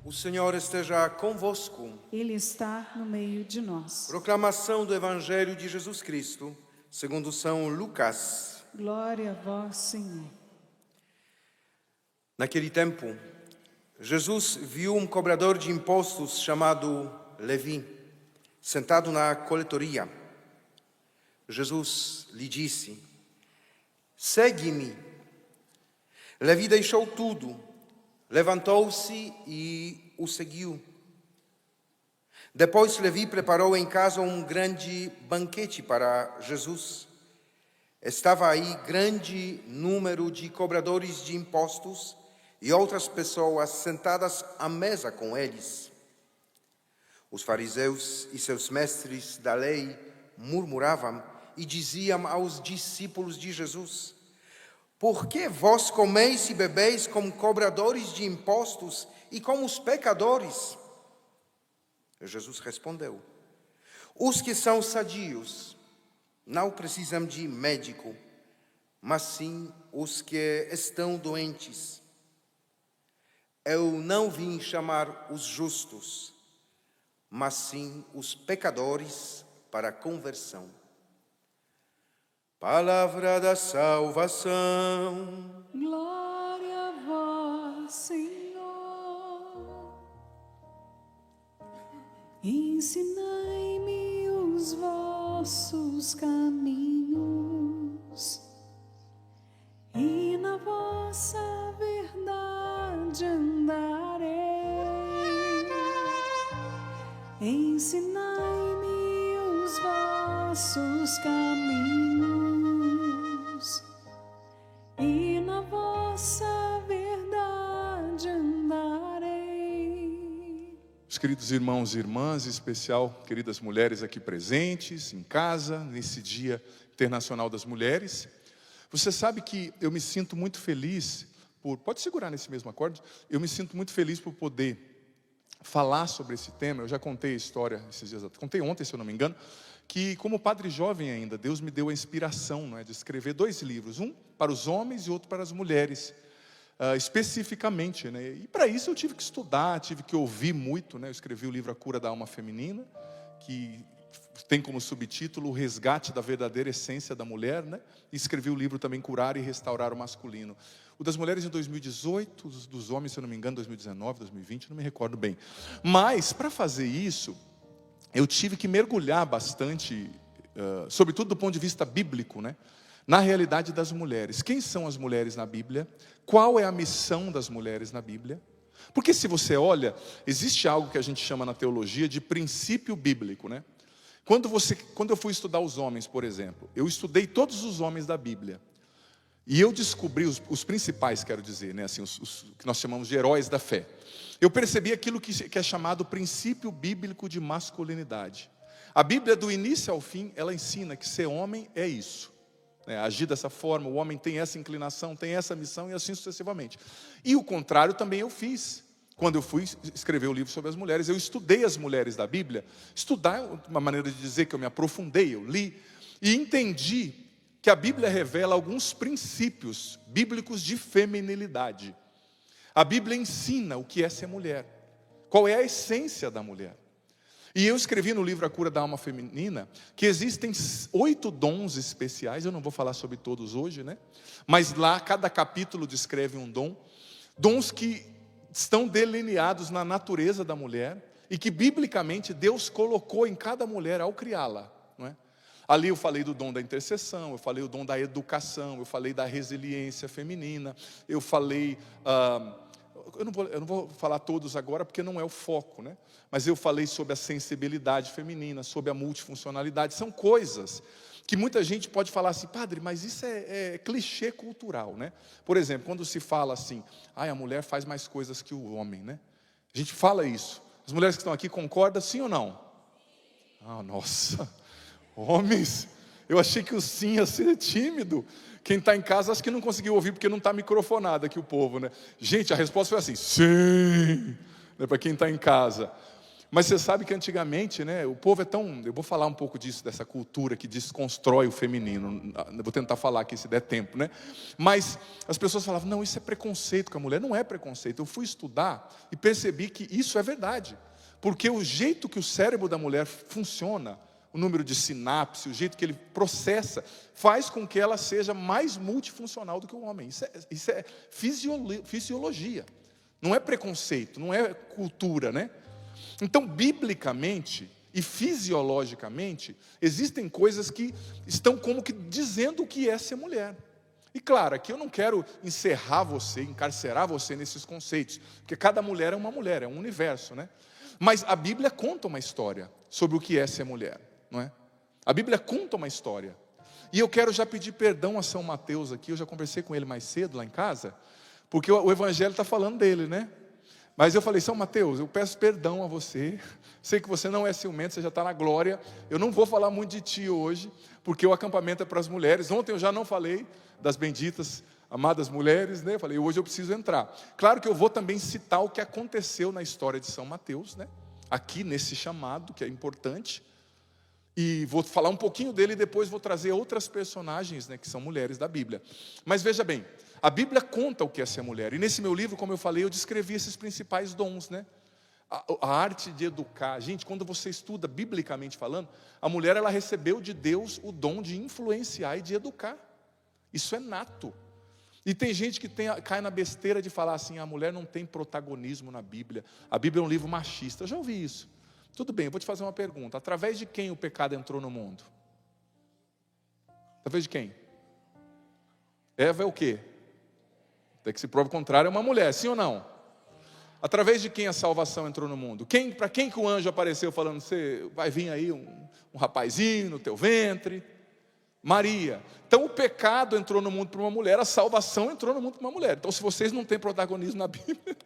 O Senhor esteja convosco. Ele está no meio de nós. Proclamação do Evangelho de Jesus Cristo, segundo São Lucas. Glória a vós, Senhor. Naquele tempo, Jesus viu um cobrador de impostos chamado Levi, sentado na coletoria. Jesus lhe disse: "Segue-me." Levi deixou tudo, levantou-se e o seguiu. Depois Levi preparou em casa um grande banquete para Jesus. Estava aí grande número de cobradores de impostos e outras pessoas sentadas à mesa com eles. Os fariseus e seus mestres da lei murmuravam e diziam aos discípulos de Jesus: "Por que vós comeis e bebeis como cobradores de impostos e como os pecadores?" Jesus respondeu: "Os que são sadios não precisam de médico, mas sim os que estão doentes. Eu não vim chamar os justos, mas sim os pecadores para a conversão." Palavra da salvação. Glória a vós, Senhor. Ensinai-me os vossos caminhos, e na vossa verdade andarei. Ensinai-me os vossos caminhos, e na vossa verdade andarei. Os queridos irmãos e irmãs, em especial queridas mulheres aqui presentes, em casa, nesse Dia Internacional das Mulheres, você sabe que eu me sinto muito feliz pode segurar nesse mesmo acorde, eu me sinto muito feliz por poder falar sobre esse tema. Eu já contei a história esses dias, contei ontem, se eu não me engano, que como padre jovem ainda, Deus me deu a inspiração, não é, de escrever 2 livros, um para os homens e outro para as mulheres, especificamente, né? E para isso eu tive que estudar, tive que ouvir muito, né? Eu escrevi o livro A Cura da Alma Feminina, que tem como subtítulo O Resgate da Verdadeira Essência da Mulher, né? E escrevi o livro também Curar e Restaurar o Masculino. O das mulheres em 2018, os dos homens, se eu não me engano, 2019, 2020, não me recordo bem. Mas, para fazer isso, eu tive que mergulhar bastante, sobretudo do ponto de vista bíblico, né? Na realidade das mulheres. Quem são as mulheres na Bíblia? Qual é a missão das mulheres na Bíblia? Porque se você olha, existe algo que a gente chama na teologia de princípio bíblico, né? Quando eu fui estudar os homens, por exemplo, eu estudei todos os homens da Bíblia. E eu descobri, os principais, quero dizer, né, assim, os que nós chamamos de heróis da fé. Eu percebi aquilo que é chamado princípio bíblico de masculinidade. A Bíblia, do início ao fim, ela ensina que ser homem é isso. Agir dessa forma, o homem tem essa inclinação, tem essa missão e assim sucessivamente. E o contrário também eu fiz. Quando eu fui escrever o livro sobre as mulheres, eu estudei as mulheres da Bíblia. Estudar é uma maneira de dizer que eu me aprofundei, eu li e entendi que a Bíblia revela alguns princípios bíblicos de feminilidade. A Bíblia ensina o que é ser mulher, qual é a essência da mulher. E eu escrevi no livro A Cura da Alma Feminina que existem 8 dons especiais, eu não vou falar sobre todos hoje, né? Mas lá cada capítulo descreve um dom, dons que estão delineados na natureza da mulher e que biblicamente Deus colocou em cada mulher ao criá-la, não é? Ali eu falei do dom da intercessão, eu falei o dom da educação, eu falei da resiliência feminina, eu falei, eu não vou falar todos agora porque não é o foco, né? Mas eu falei sobre a sensibilidade feminina, sobre a multifuncionalidade. São coisas que muita gente pode falar assim: padre, mas isso é clichê cultural, né? Por exemplo, quando se fala assim, a mulher faz mais coisas que o homem, né? A gente fala isso. As mulheres que estão aqui concordam, sim ou não? Nossa, homens, eu achei que o sim ia ser tímido. Quem está em casa acho que não conseguiu ouvir porque não está microfonado aqui o povo, né? Gente, a resposta foi assim: sim, né, para quem está em casa. Mas você sabe que antigamente, né, o povo é tão... Eu vou falar um pouco disso, dessa cultura que desconstrói o feminino. Eu vou tentar falar aqui se der tempo, né? Mas as pessoas falavam, não, isso é preconceito com a mulher. Não é preconceito. Eu fui estudar e percebi que isso é verdade. Porque o jeito que o cérebro da mulher funciona, o número de sinapse, o jeito que ele processa, faz com que ela seja mais multifuncional do que o homem. Isso é fisiologia. Não é preconceito, não é cultura, né? Então, biblicamente e fisiologicamente, existem coisas que estão como que dizendo o que é ser mulher. E claro, aqui eu não quero encerrar você, encarcerar você nesses conceitos, porque cada mulher é uma mulher, é um universo, né? Mas a Bíblia conta uma história sobre o que é ser mulher, não é? A Bíblia conta uma história. E eu quero já pedir perdão a São Mateus aqui, eu já conversei com ele mais cedo lá em casa, porque o Evangelho está falando dele, né? Mas eu falei, São Mateus, eu peço perdão a você, sei que você não é ciumento, você já está na glória, eu não vou falar muito de ti hoje, porque o acampamento é para as mulheres. Ontem eu já não falei das benditas, amadas mulheres, né? Eu falei, hoje eu preciso entrar. Claro que eu vou também citar o que aconteceu na história de São Mateus, né? Aqui nesse chamado, que é importante, e vou falar um pouquinho dele e depois vou trazer outras personagens, né, que são mulheres da Bíblia. Mas veja bem, a Bíblia conta o que é ser mulher. E nesse meu livro, como eu falei, eu descrevi esses principais dons, né? A arte de educar. Gente, quando você estuda biblicamente falando, a mulher ela recebeu de Deus o dom de influenciar e de educar. Isso é nato. E tem gente que cai na besteira de falar assim, a mulher não tem protagonismo na Bíblia. A Bíblia é um livro machista. Eu já ouvi isso. Tudo bem, eu vou te fazer uma pergunta. Através de quem o pecado entrou no mundo? Através de quem? Eva é o quê? Até que se prova o contrário, é uma mulher, sim ou não? Através de quem a salvação entrou no mundo? Para quem que o anjo apareceu falando, você vai vir aí um rapazinho no teu ventre? Maria. Então o pecado entrou no mundo para uma mulher, a salvação entrou no mundo para uma mulher. Então se vocês não têm protagonismo na Bíblia,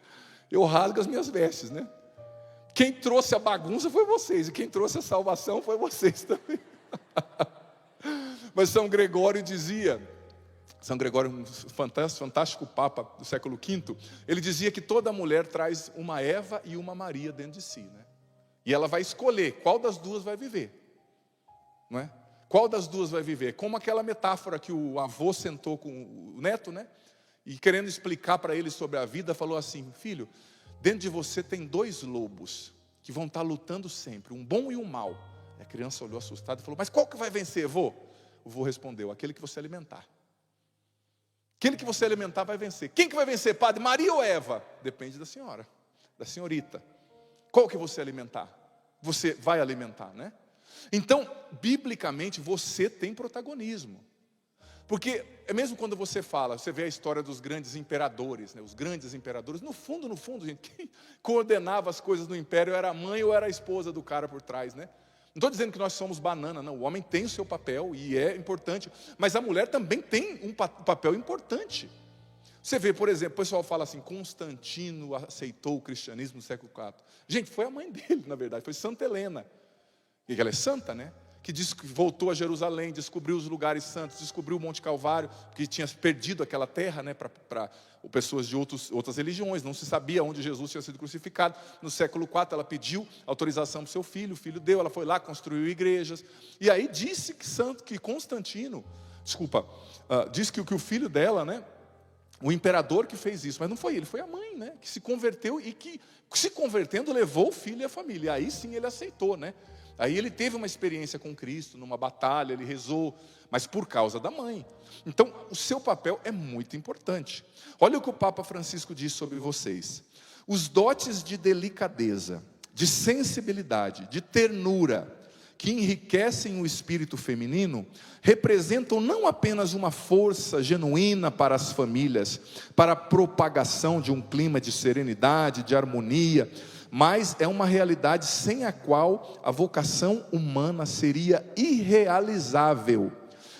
eu rasgo as minhas vestes, né? Quem trouxe a bagunça foi vocês, e quem trouxe a salvação foi vocês também. Mas São Gregório dizia... São Gregório, um fantástico papa do século V, ele dizia que toda mulher traz uma Eva e uma Maria dentro de si, né? E ela vai escolher qual das duas vai viver, não é? Qual das duas vai viver? Como aquela metáfora que o avô sentou com o neto, né? E querendo explicar para ele sobre a vida, falou assim, filho, dentro de você tem dois lobos que vão estar lutando sempre, um bom e um mau. E a criança olhou assustada e falou, mas qual que vai vencer, vô? O vô respondeu, aquele que você alimentar. Aquele que você alimentar vai vencer. Quem que vai vencer, padre? Maria ou Eva? Depende da senhora, da senhorita. Qual que você alimentar? Você vai alimentar, né? Então, biblicamente, você tem protagonismo. Porque, mesmo quando você fala, você vê a história dos grandes imperadores, né? Os grandes imperadores, no fundo, gente, quem coordenava as coisas no império era a mãe ou era a esposa do cara por trás, né? Não estou dizendo que nós somos banana, não. O homem tem o seu papel e é importante. Mas a mulher também tem um papel importante. Você vê, por exemplo, o pessoal fala assim, Constantino aceitou o cristianismo no século IV. Gente, foi a mãe dele, na verdade, foi Santa Helena. E ela é santa, né? Que disse que voltou a Jerusalém, descobriu os lugares santos, descobriu o Monte Calvário, que tinha perdido aquela terra, né, para pessoas de outras religiões, não se sabia onde Jesus tinha sido crucificado. No século IV ela pediu autorização para o seu filho, o filho deu, ela foi lá, construiu igrejas, e aí disse que Constantino, disse que o filho dela, né, o imperador que fez isso, mas não foi ele, foi a mãe, né, que se converteu e que, se convertendo, levou o filho e a família, aí sim ele aceitou, né. Aí ele teve uma experiência com Cristo, numa batalha, ele rezou, mas por causa da mãe. Então, o seu papel é muito importante. Olha o que o Papa Francisco diz sobre vocês. Os dotes de delicadeza, de sensibilidade, de ternura, que enriquecem o espírito feminino, representam não apenas uma força genuína para as famílias, para a propagação de um clima de serenidade, de harmonia, mas é uma realidade sem a qual a vocação humana seria irrealizável.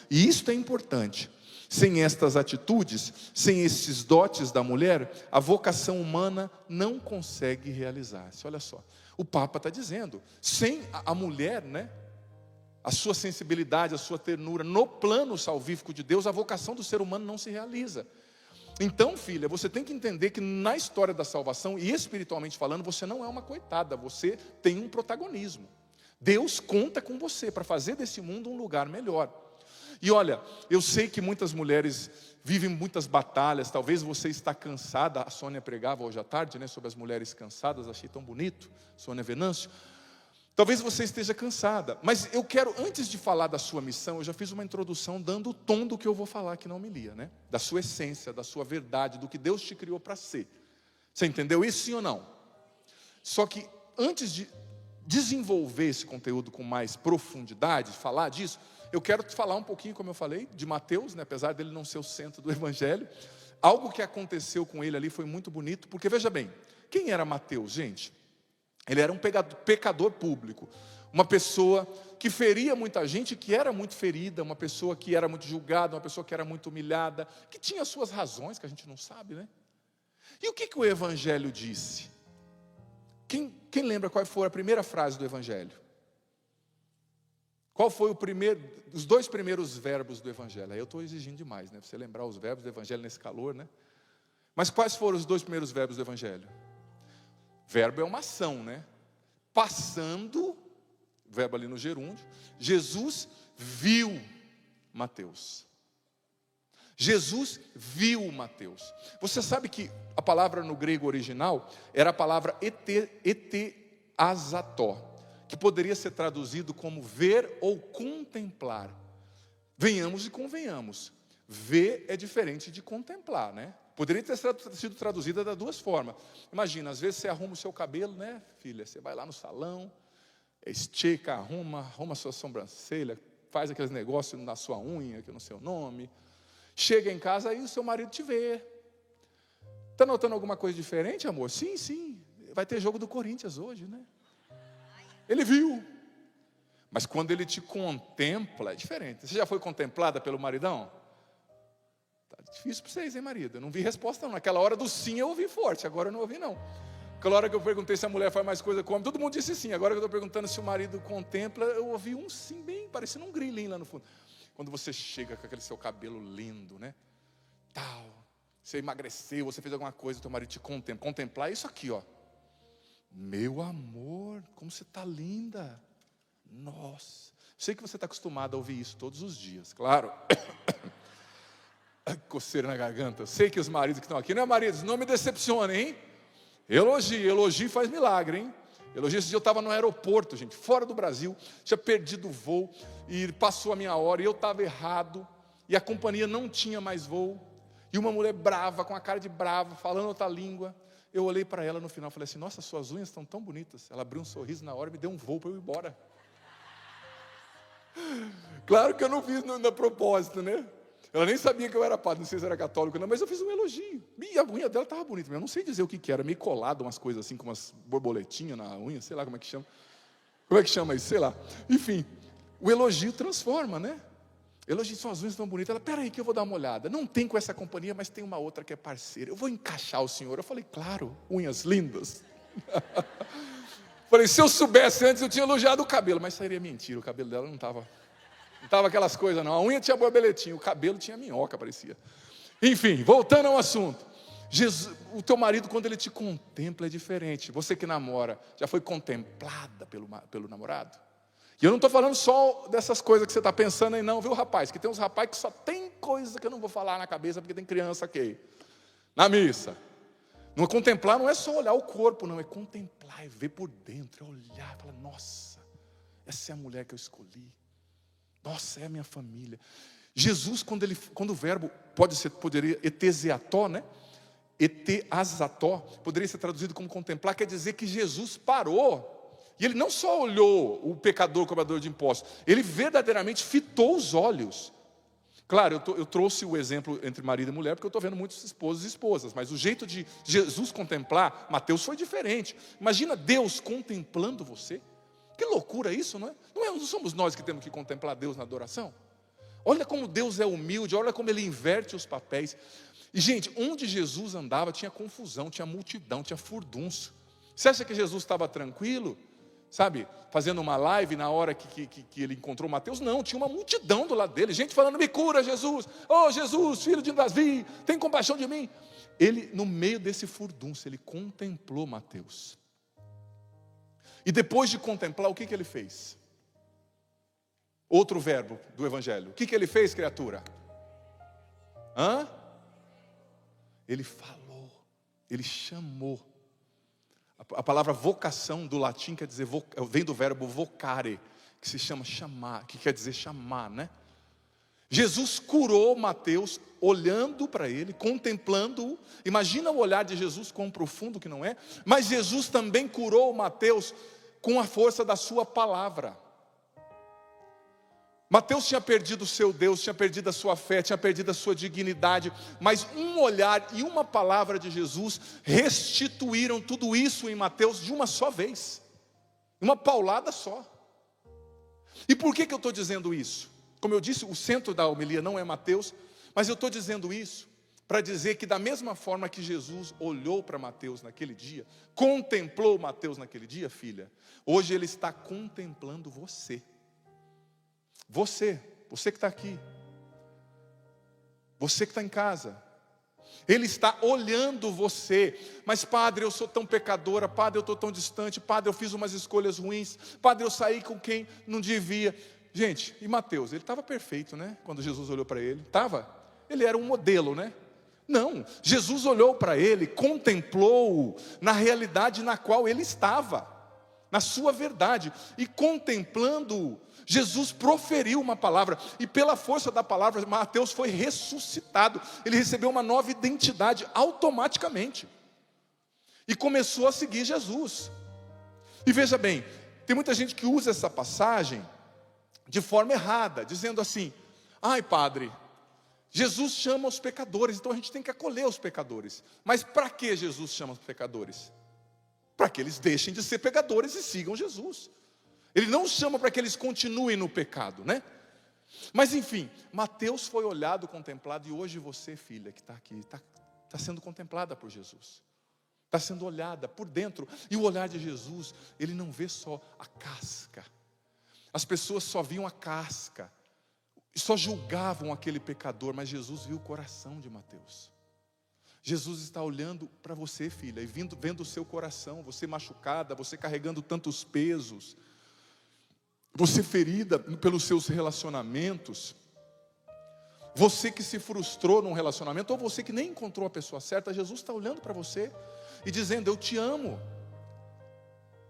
E isto é importante. Sem estas atitudes, sem esses dotes da mulher, a vocação humana não consegue realizar-se. Olha só, o Papa está dizendo, sem a mulher, né, a sua sensibilidade, a sua ternura, no plano salvífico de Deus, a vocação do ser humano não se realiza. Então, filha, você tem que entender que na história da salvação, e espiritualmente falando, você não é uma coitada, você tem um protagonismo. Deus conta com você para fazer desse mundo um lugar melhor. E olha, eu sei que muitas mulheres vivem muitas batalhas, talvez você está cansada. A Sônia pregava hoje à tarde, né, sobre as mulheres cansadas, achei tão bonito, Sônia Venâncio. Talvez você esteja cansada, mas eu quero, antes de falar da sua missão, eu já fiz uma introdução dando o tom do que eu vou falar aqui na homilia, né? Da sua essência, da sua verdade, do que Deus te criou para ser. Você entendeu isso, sim ou não? Só que antes de desenvolver esse conteúdo com mais profundidade, falar disso, eu quero te falar um pouquinho, como eu falei, de Mateus, né? Apesar dele não ser o centro do evangelho. Algo que aconteceu com ele ali foi muito bonito, porque veja bem, quem era Mateus, gente? Ele era um pecador público, uma pessoa que feria muita gente, que era muito ferida, uma pessoa que era muito julgada, uma pessoa que era muito humilhada, que tinha suas razões, que a gente não sabe, né? E o que o Evangelho disse? Quem lembra qual foi a primeira frase do Evangelho? Qual foi os dois primeiros verbos do Evangelho? Aí eu estou exigindo demais, né? Você lembrar os verbos do Evangelho nesse calor, né? Mas quais foram os dois primeiros verbos do Evangelho? Verbo é uma ação, né? Passando, verbo ali no gerúndio, Jesus viu Mateus. Jesus viu Mateus. Você sabe que a palavra no grego original era a palavra eteazató, que poderia ser traduzido como ver ou contemplar. Venhamos e convenhamos, ver é diferente de contemplar, né? Poderia ter sido traduzida das duas formas. Imagina, às vezes você arruma o seu cabelo, né, filha? Você vai lá no salão, estica, arruma a sua sobrancelha, faz aqueles negócios na sua unha, que é no seu nome. Chega em casa, aí o seu marido te vê. Está notando alguma coisa diferente, amor? Sim, sim. Vai ter jogo do Corinthians hoje, né? Ele viu. Mas quando ele te contempla, é diferente. Você já foi contemplada pelo maridão? Difícil para vocês, hein, marido? Eu não vi resposta não. Naquela hora do sim eu ouvi forte, agora eu não ouvi não. Aquela hora que eu perguntei se a mulher faz mais coisa com o homem, todo mundo disse sim. Agora que eu estou perguntando se o marido contempla, eu ouvi um sim bem, parecendo um grilinho lá no fundo. Quando você chega com aquele seu cabelo lindo, né? Tal, você emagreceu, você fez alguma coisa, teu marido te contempla. Contemplar é isso aqui, ó. Meu amor, como você está linda. Nossa. Sei que você está acostumado a ouvir isso todos os dias, claro. Coceira na garganta. Sei que os maridos que estão aqui, não é maridos, não me decepcionem, hein? Elogio faz milagre, hein? Elogio, esse dia eu estava no aeroporto, gente, fora do Brasil, tinha perdido o voo, e passou a minha hora, e eu estava errado, e a companhia não tinha mais voo, e uma mulher brava, com a cara de brava, falando outra língua. Eu olhei para ela no final e falei assim: nossa, suas unhas estão tão bonitas. Ela abriu um sorriso na hora e me deu um voo para eu ir embora. Claro que eu não fiz na propósito, né? Ela nem sabia que eu era padre, não sei se era católico não, mas eu fiz um elogio. E a unha dela estava bonita, mas eu não sei dizer o que era, meio colado, umas coisas assim, com umas borboletinhas na unha, sei lá como é que chama. Como é que chama isso? Sei lá. Enfim, o elogio transforma, né? Elogio, suas unhas estão bonitas. Ela, peraí que eu vou dar uma olhada. Não tem com essa companhia, mas tem uma outra que é parceira. Eu vou encaixar o senhor. Eu falei, claro, unhas lindas. Falei, se eu soubesse antes, eu tinha elogiado o cabelo. Mas seria mentira, o cabelo dela não estava aquelas coisas não. A unha tinha borboletinha, o cabelo tinha minhoca, parecia. Enfim, voltando ao assunto. Jesus, o teu marido, quando ele te contempla, é diferente. Você que namora, já foi contemplada pelo namorado? E eu não estou falando só dessas coisas que você está pensando aí não, viu, rapaz? Que tem uns rapazes que só tem coisa que eu não vou falar na cabeça, porque tem criança aqui. Na missa. Não contemplar não é só olhar o corpo, não. É contemplar, é ver por dentro, é olhar, falar, nossa, essa é a mulher que eu escolhi. Nossa, é a minha família. Jesus, quando o verbo poderia eteseató, né? Eteazató, poderia ser traduzido como contemplar, quer dizer que Jesus parou. E ele não só olhou o pecador, cobrador de impostos, ele verdadeiramente fitou os olhos. Claro, eu trouxe o exemplo entre marido e mulher, porque eu estou vendo muitos esposos e esposas, mas o jeito de Jesus contemplar, Mateus foi diferente. Imagina Deus contemplando você. Que loucura isso, não é? Não somos nós que temos que contemplar Deus na adoração? Olha como Deus é humilde, olha como Ele inverte os papéis. E gente, onde Jesus andava tinha confusão, tinha multidão, tinha furdunço. Você acha que Jesus estava tranquilo? sabe, fazendo uma live na hora que ele encontrou Mateus. Não, tinha uma multidão do lado dele, gente falando: me cura, Jesus, oh Jesus, filho de Davi, tem compaixão de mim. Ele, no meio desse furdúncio, ele contemplou Mateus. E depois de contemplar, o que ele fez? Outro verbo do evangelho. O que ele fez, criatura? Ele falou, ele chamou. A palavra vocação do latim quer dizer, vem do verbo vocare, que se chama chamar, que quer dizer chamar, né? Jesus curou Mateus olhando para ele, contemplando-o. Imagina o olhar de Jesus, quão profundo que não é. Mas Jesus também curou Mateus com a força da sua palavra. Mateus tinha perdido o seu Deus, tinha perdido a sua fé, tinha perdido a sua dignidade, mas um olhar e uma palavra de Jesus restituíram tudo isso em Mateus de uma só vez, uma paulada só. E por que eu estou dizendo isso? Como eu disse, o centro da homilia não é Mateus, mas eu estou dizendo isso para dizer que da mesma forma que Jesus olhou para Mateus naquele dia, contemplou Mateus naquele dia, filha, hoje Ele está contemplando você. Você que está aqui, você que está em casa, Ele está olhando você. Mas padre, eu sou tão pecadora, padre, eu estou tão distante, padre, eu fiz umas escolhas ruins, padre, eu saí com quem não devia. Gente, e Mateus, ele estava perfeito, né? Quando Jesus olhou para ele, estava? Ele era um modelo, né? Não, Jesus olhou para ele, contemplou-o na realidade na qual ele estava, na sua verdade, e contemplando-o, Jesus proferiu uma palavra, e pela força da palavra, Mateus foi ressuscitado. Ele recebeu uma nova identidade automaticamente, e começou a seguir Jesus. E veja bem, tem muita gente que usa essa passagem de forma errada, dizendo assim: ai padre, Jesus chama os pecadores, então a gente tem que acolher os pecadores. Mas para que Jesus chama os pecadores? Para que eles deixem de ser pecadores e sigam Jesus. Ele não chama para que eles continuem no pecado, né? Mas enfim, Mateus foi olhado, contemplado, e hoje você, filha, que está aqui, está sendo contemplada por Jesus. Está sendo olhada por dentro. E o olhar de Jesus, Ele não vê só a casca. As pessoas só viam a casca, só julgavam aquele pecador, mas Jesus viu o coração de Mateus. Jesus está olhando para você, filha, e vendo o seu coração, você machucada, você carregando tantos pesos, você ferida pelos seus relacionamentos, você que se frustrou num relacionamento, ou você que nem encontrou a pessoa certa. Jesus está olhando para você e dizendo: eu te amo.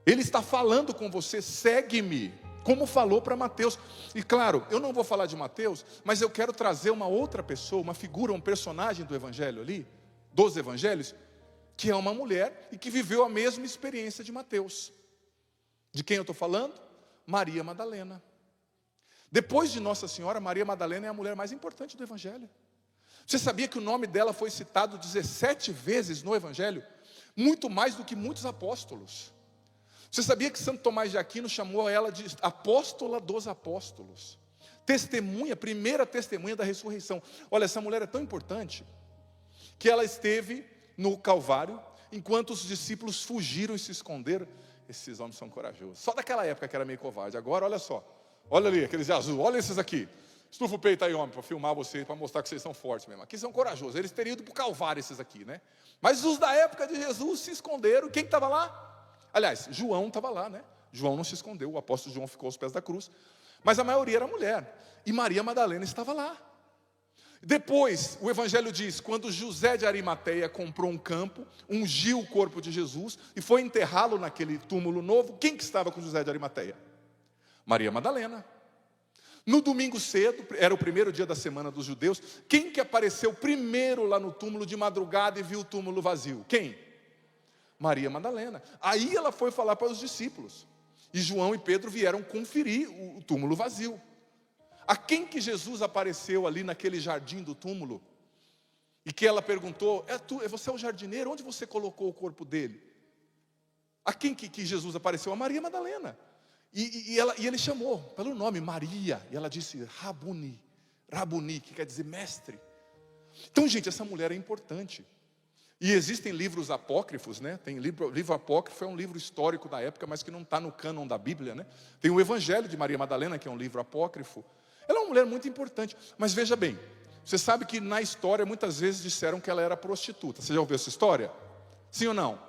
Ele está falando com você: segue-me, como falou para Mateus. E claro, eu não vou falar de Mateus, mas eu quero trazer uma outra pessoa, uma figura, um personagem do evangelho ali, dos evangelhos, que é uma mulher e que viveu a mesma experiência de Mateus. De quem eu estou falando? Maria Madalena. Depois de Nossa Senhora, Maria Madalena é a mulher mais importante do evangelho. Você sabia que o nome dela foi citado 17 vezes no evangelho? Muito mais do que muitos apóstolos. Você sabia que Santo Tomás de Aquino chamou ela de apóstola dos apóstolos? Testemunha, primeira testemunha da ressurreição. Olha, essa mulher é tão importante que ela esteve no Calvário enquanto os discípulos fugiram e se esconderam. Esses homens são corajosos. Só daquela época que era meio covarde. Agora, olha só. Olha ali, aqueles de azul. Olha esses aqui. Estufa o peito aí, homem, para filmar vocês, para mostrar que vocês são fortes mesmo. Aqui são corajosos. Eles teriam ido para o Calvário, esses aqui, né? Mas os da época de Jesus se esconderam. Quem estava lá? Aliás, João estava lá, né? João não se escondeu. O apóstolo João ficou aos pés da cruz. Mas a maioria era mulher. E Maria Madalena estava lá. Depois, o evangelho diz, quando José de Arimateia comprou um campo, ungiu o corpo de Jesus e foi enterrá-lo naquele túmulo novo, quem que estava com José de Arimateia? Maria Madalena. No domingo cedo, era o primeiro dia da semana dos judeus, quem que apareceu primeiro lá no túmulo de madrugada e viu o túmulo vazio? Quem? Maria Madalena. Aí ela foi falar para os discípulos, e João e Pedro vieram conferir o túmulo vazio. A quem que Jesus apareceu ali naquele jardim do túmulo? E que ela perguntou: você é o jardineiro, onde você colocou o corpo dele? A quem que Jesus apareceu? A Maria Madalena. E ele chamou pelo nome, Maria. E ela disse: Rabuni, que quer dizer mestre. Então, gente, essa mulher é importante. E existem livros apócrifos, né? Tem livro apócrifo, é um livro histórico da época, mas que não está no cânon da Bíblia, né? Tem o Evangelho de Maria Madalena, que é um livro apócrifo. Ela é uma mulher muito importante, mas veja bem, você sabe que na história muitas vezes disseram que ela era prostituta. Você já ouviu essa história? Sim ou não?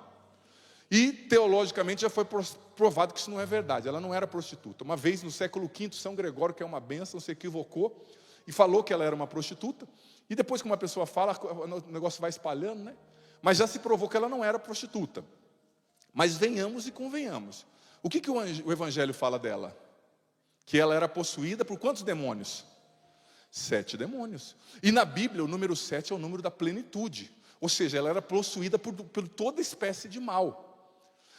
E teologicamente já foi provado que isso não é verdade. Ela não era prostituta. Uma vez no século V, São Gregório, que é uma bênção, se equivocou e falou que ela era uma prostituta. E depois que uma pessoa fala, o negócio vai espalhando, né? Mas já se provou que ela não era prostituta. Mas venhamos e convenhamos. O que o Evangelho fala dela? Que ela era possuída por quantos demônios? 7 demônios. E na Bíblia o número 7 é o número da plenitude. Ou seja, ela era possuída por toda espécie de mal.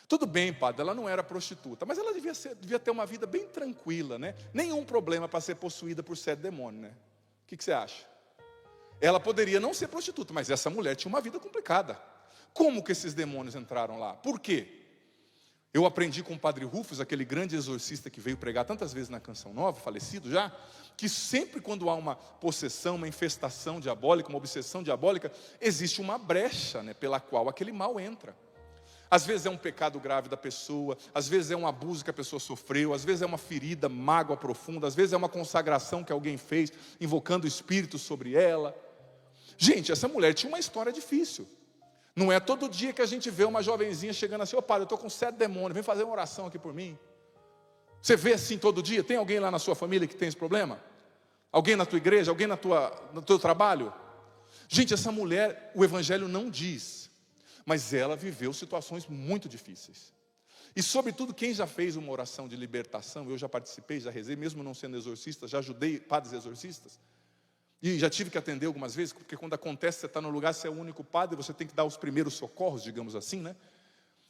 Tudo bem, padre, ela não era prostituta, mas ela devia ter uma vida bem tranquila, né? Nenhum problema para ser possuída por 7 demônios, né? O que você acha? Ela poderia não ser prostituta, mas essa mulher tinha uma vida complicada. Como que esses demônios entraram lá? Por quê? Eu aprendi com o padre Rufus, aquele grande exorcista que veio pregar tantas vezes na Canção Nova, falecido já, que sempre quando há uma possessão, uma infestação diabólica, uma obsessão diabólica, existe uma brecha, né, pela qual aquele mal entra. Às vezes é um pecado grave da pessoa, às vezes é um abuso que a pessoa sofreu, às vezes é uma ferida, mágoa profunda, às vezes é uma consagração que alguém fez, invocando o Espírito sobre ela. Gente, essa mulher tinha uma história difícil. Não é todo dia que a gente vê uma jovenzinha chegando assim: ô padre, eu estou com 7 demônios, vem fazer uma oração aqui por mim. Você vê assim todo dia? Tem alguém lá na sua família que tem esse problema? Alguém na tua igreja? Alguém no teu trabalho? Gente, essa mulher, o Evangelho não diz, mas ela viveu situações muito difíceis. E sobretudo quem já fez uma oração de libertação, eu já participei, já rezei, mesmo não sendo exorcista, já ajudei padres exorcistas. E já tive que atender algumas vezes, porque quando acontece, você está no lugar, você é o único padre, você tem que dar os primeiros socorros, digamos assim, né?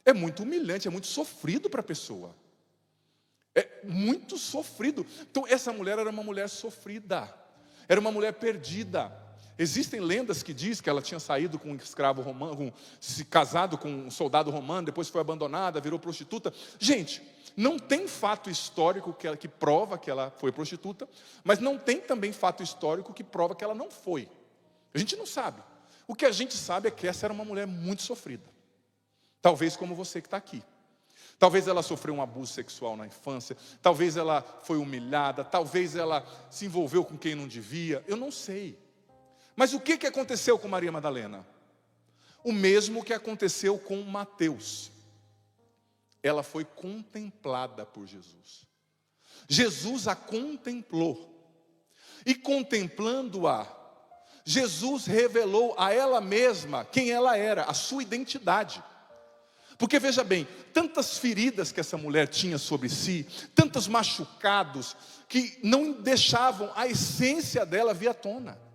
É muito humilhante, é muito sofrido para a pessoa. É muito sofrido. Então essa mulher era uma mulher sofrida, era uma mulher perdida. Existem lendas que diz que ela tinha saído com um escravo romano, se casado com um soldado romano, depois foi abandonada, virou prostituta. Gente, não tem fato histórico que prova que ela foi prostituta, mas não tem também fato histórico que prova que ela não foi. A gente não sabe. O que a gente sabe é que essa era uma mulher muito sofrida. Talvez como você que está aqui. Talvez ela sofreu um abuso sexual na infância, talvez ela foi humilhada, talvez ela se envolveu com quem não devia, eu não sei. Mas o que aconteceu com Maria Madalena? O mesmo que aconteceu com Mateus. Ela foi contemplada por Jesus. Jesus a contemplou. E contemplando-a, Jesus revelou a ela mesma quem ela era, a sua identidade. Porque veja bem, tantas feridas que essa mulher tinha sobre si, tantos machucados, que não deixavam a essência dela vir à tona.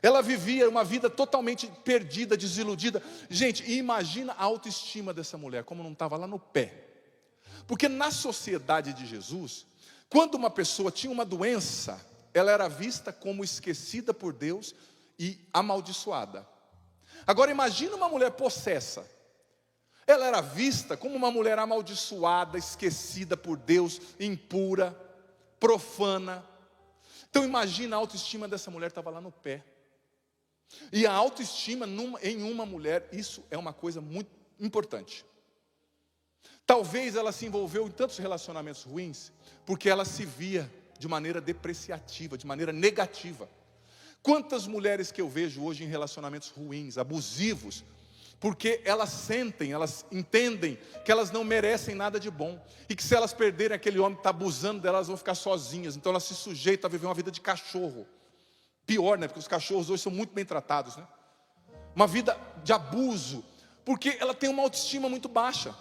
Ela vivia uma vida totalmente perdida, desiludida. Gente, e imagina a autoestima dessa mulher, como não estava lá no pé. Porque na sociedade de Jesus, quando uma pessoa tinha uma doença, ela era vista como esquecida por Deus e amaldiçoada. Agora imagina uma mulher possessa. Ela era vista como uma mulher amaldiçoada, esquecida por Deus, impura, profana. Então imagina a autoestima dessa mulher, estava lá no pé. E a autoestima em uma mulher, isso é uma coisa muito importante. Talvez ela se envolveu em tantos relacionamentos ruins, porque ela se via de maneira depreciativa, de maneira negativa. Quantas mulheres que eu vejo hoje em relacionamentos ruins, abusivos, porque elas sentem, elas entendem que elas não merecem nada de bom, e que se elas perderem aquele homem que está abusando delas, elas vão ficar sozinhas, então elas se sujeitam a viver uma vida de cachorro. Pior, né? Porque os cachorros hoje são muito bem tratados, né? Uma vida de abuso, porque ela tem uma autoestima muito baixa.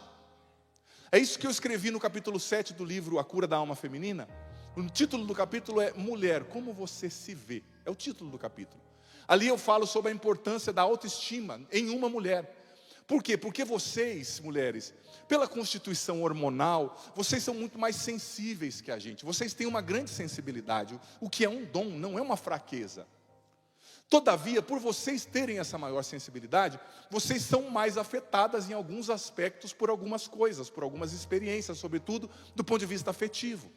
É isso que eu escrevi no capítulo 7 do livro A Cura da Alma Feminina. O título do capítulo é Mulher, como você se vê? É o título do capítulo. Ali eu falo sobre a importância da autoestima em uma mulher. Por quê? Porque vocês, mulheres, pela constituição hormonal, vocês são muito mais sensíveis que a gente. Vocês têm uma grande sensibilidade, o que é um dom, não é uma fraqueza. Todavia, por vocês terem essa maior sensibilidade, vocês são mais afetadas em alguns aspectos por algumas coisas, por algumas experiências, sobretudo do ponto de vista afetivo.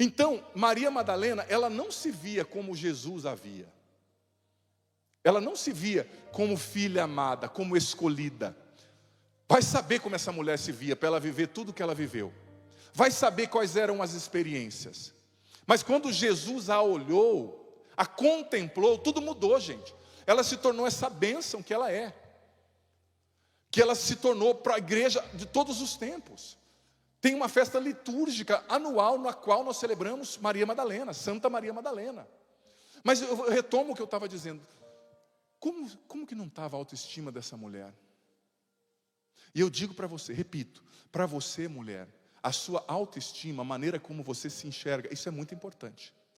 Então, Maria Madalena, ela não se via como Jesus a via. Ela não se via como filha amada, como escolhida. Vai saber como essa mulher se via, para ela viver tudo que ela viveu. Vai saber quais eram as experiências. Mas quando Jesus a olhou, a contemplou, tudo mudou, gente. Ela se tornou essa bênção que ela é. Que ela se tornou para a igreja de todos os tempos. Tem uma festa litúrgica anual na qual nós celebramos Maria Madalena, Santa Maria Madalena. Mas eu retomo o que eu estava dizendo. Como que não estava a autoestima dessa mulher? E eu digo para você, repito, para você mulher, a sua autoestima, a maneira como você se enxerga, isso é muito importante.